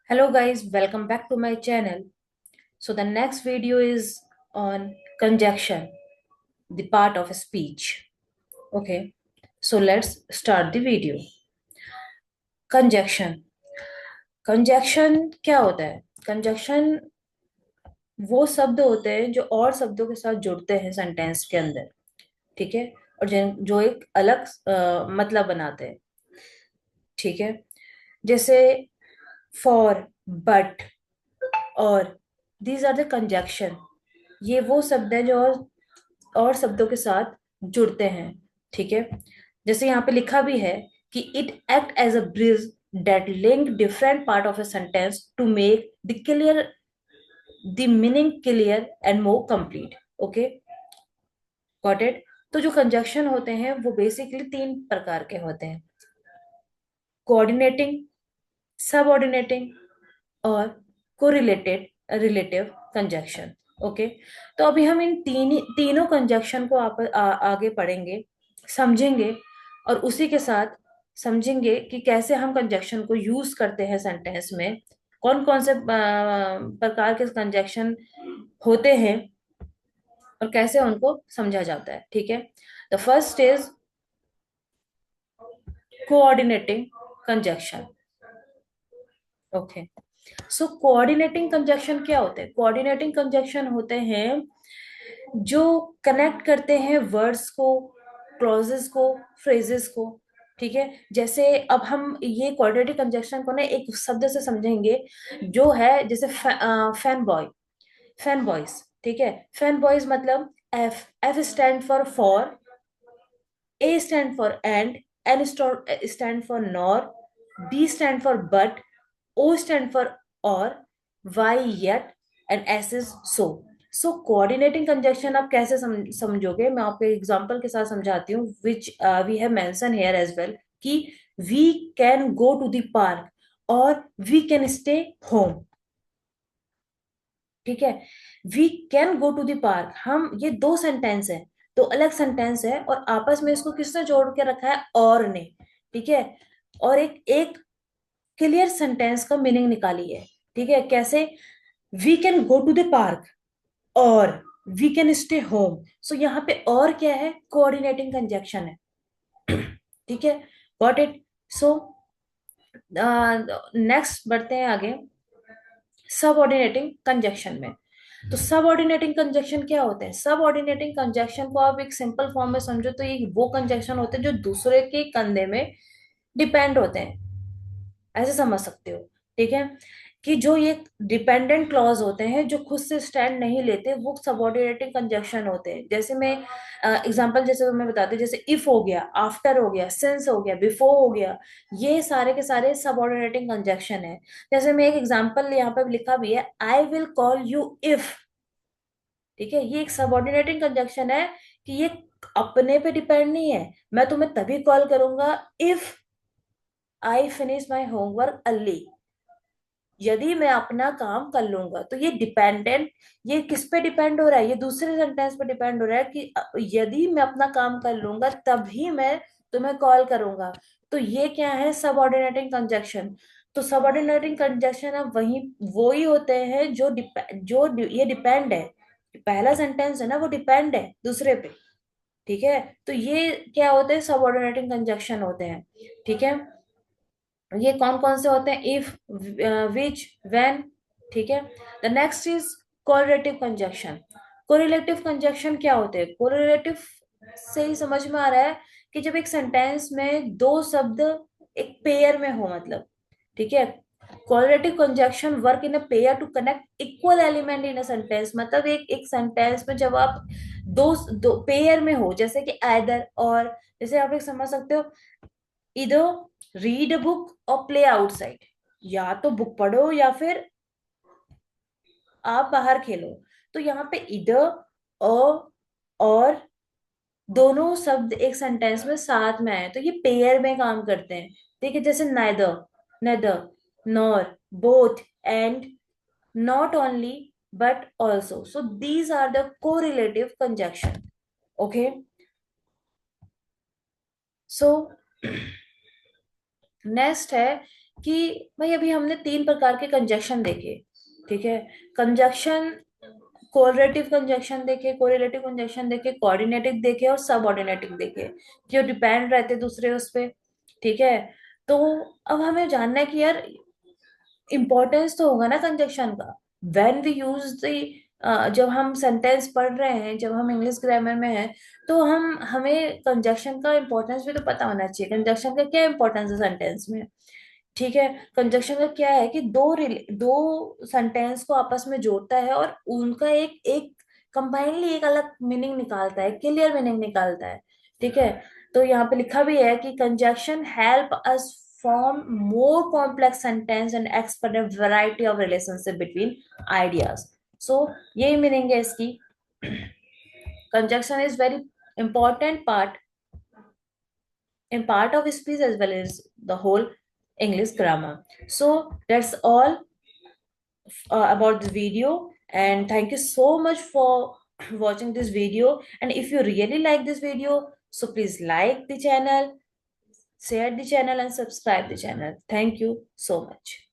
Hello guys, welcome back to my channel. So the next video is on conjunction, the part of a speech. Okay, so let's start the video. Conjunction. Conjunction क्या होता है? Conjunction वो शब्द होते हैं जो और शब्दों के साथ जुड़ते हैं सेंटेंस के अंदर, ठीक है, और जो एक अलग मतलब बनाते हैं, ठीक है। जैसे फॉर, बट, और दीज आर द कंजक्शन। ये वो शब्द हैं जो और शब्दों के साथ जुड़ते हैं, ठीक है। जैसे यहाँ पे लिखा भी है कि it act as a bridge that link different part of a sentence to make the clear the meaning clear and more complete. Okay, got it. तो जो कंजक्शन होते हैं वो बेसिकली तीन प्रकार के होते हैं: कोऑर्डिनेटिंग, सबऑर्डिनेटिंग और कोरिलेटेड रिलेटिव कंजक्शन। ओके, तो अभी हम इन तीनों कंजक्शन को आगे पढ़ेंगे, समझेंगे, और उसी के साथ समझेंगे कि कैसे हम कंजक्शन को यूज करते हैं सेंटेंस में, कौन कौन से प्रकार के कंजक्शन होते हैं और कैसे उनको समझा जाता है, ठीक है। The first is coordinating conjunction. Okay, so coordinating conjunction क्या होते हैं? कोऑर्डिनेटिंग कंजक्शन होते हैं जो कनेक्ट करते हैं वर्ड्स को, क्लॉजेस को, फ्रेजेस को, ठीक है। जैसे अब हम ये कोऑर्डिनेटिंग कंजक्शन को ना एक शब्द से समझेंगे जो है, जैसे फैन बॉय, फैन बॉयज, ठीक है। फैन बॉयज मतलब F, F stand for, A stand for N stand for nor, B stand for but, O stand for or, Y yet, and S is so. So coordinating conjunction आप कैसे समझोगे? मैं आपको example के साथ समझाती हूँ, which we have mention here as well, कि we can go to the park और वी कैन स्टे होम, ठीक है। We can go to the park, हम ये दो सेंटेंस है, दो अलग सेंटेंस है, और आपस में इसको किसने जोड़ के रखा है? और ने, ठीक है। और एक एक क्लियर सेंटेंस का मीनिंग निकाली है, ठीक है। कैसे? We can go to the park और we can stay home. So यहाँ पे और क्या है? कोऑर्डिनेटिंग कंजक्शन है, ठीक है, गॉट इट। सो नेक्स्ट बढ़ते हैं आगे, सबऑर्डिनेटिंग कंजक्शन में। तो सबऑर्डिनेटिंग कंजक्शन क्या होते हैं? सबऑर्डिनेटिंग कंजक्शन को आप एक सिंपल फॉर्म में समझो तो ये वो कंजक्शन होते हैं जो दूसरे के कंधे में डिपेंड होते हैं, ऐसे समझ सकते हो, ठीक है। कि जो ये डिपेंडेंट क्लॉज होते हैं जो खुद से स्टैंड नहीं लेते, वो सबऑर्डिनेटिंग कंजक्शन होते हैं। जैसे मैं एग्जांपल जैसे तुम्हें बताते हैं, जैसे इफ हो गया, आफ्टर हो गया, सिंस हो गया, बिफोर हो गया, ये सारे के सारे सबऑर्डिनेटिंग कंजक्शन है। जैसे मैं एक एग्जांपल यहाँ पे लिखा भी है, I will call you if, ठीक है। ये एक सबऑर्डिनेटिंग कंजक्शन है कि ये अपने पे डिपेंड नहीं है, मैं तुम्हें तभी कॉल करूंगा if I finish my homework early, यदि मैं अपना काम कर लूंगा। तो ये डिपेंडेंट, ये किस पे डिपेंड हो रहा है? ये दूसरे सेंटेंस पे डिपेंड हो रहा है कि यदि मैं अपना काम कर लूंगा तभी मैं तुम्हें कॉल करूंगा। तो ये क्या है? Subordinating conjunction. तो सबऑर्डिनेटिंग कंजक्शन अब वही वो ही होते हैं जो ये डिपेंड है, पहला सेंटेंस है ना, वो डिपेंड है दूसरे पे, ठीक है। तो ये क्या होते हैं? सबऑर्डिनेटिंग कंजक्शन होते हैं, ठीक है। ये कौन कौन से होते हैं? इफ, विच, व्हेन, ठीक है। The next is correlative conjunction. Correlative conjunction क्या होते हैं? कोरिलेटिव से ही समझ में आ रहा है कि जब एक सेंटेंस में दो शब्द एक पेयर में हो, मतलब, ठीक है। Correlative conjunction work in a pair to connect equal element in a sentence. मतलब एक एक सेंटेंस में जब आप दो दो पेयर में हो, जैसे कि आइदर और, जैसे आप एक समझ सकते हो, इधर रीड अ बुक और प्ले आउटसाइड, या तो बुक पढ़ो या फिर आप बाहर खेलो। तो यहाँ पे इधर और दोनों शब्द एक सेंटेंस में साथ में आए तो ये पेयर में काम करते हैं, ठीक है। जैसे neither, neither, nor, both, and, not only, but also. So these are the correlative conjunction. Okay, so next है कि भाई अभी हमने तीन प्रकार के कंजक्शन देखे, ठीक है। कंजक्शन, कोरिलेटिव कंजक्शन देखे, कोरिलेटिव कंजक्शन देखे, कोऑर्डिनेटिव देखे और सबऑर्डिनेटिव देखे, जो डिपेंड रहते दूसरे उस पे, ठीक है। तो अब हमें जानना है कि यार इम्पोर्टेंस तो होगा ना कंजक्शन का, व्हेन वी यूज द, जब हम सेंटेंस पढ़ रहे हैं, जब हम इंग्लिश ग्रामर में हैं, तो हमें कंजक्शन का इम्पोर्टेंस भी तो पता होना चाहिए। कंजक्शन का क्या इम्पोर्टेंस है सेंटेंस में, ठीक है। कंजक्शन का क्या है कि दो सेंटेंस को आपस में जोड़ता है और उनका एक एक कंबाइनली एक अलग मीनिंग निकालता है, क्लियर मीनिंग निकालता है, ठीक है। तो यहाँ पे लिखा भी है कि conjunction help us form more complex sentence and explain a variety of relationship between ideas. So यही मीनिंग है इसकी। Conjunction is very important part in part of speech as well as the whole English grammar. So that's all about the video, and thank you so much for watching this video. And if you really like this video, so please like the channel, share the channel, and subscribe the channel. Thank you so much.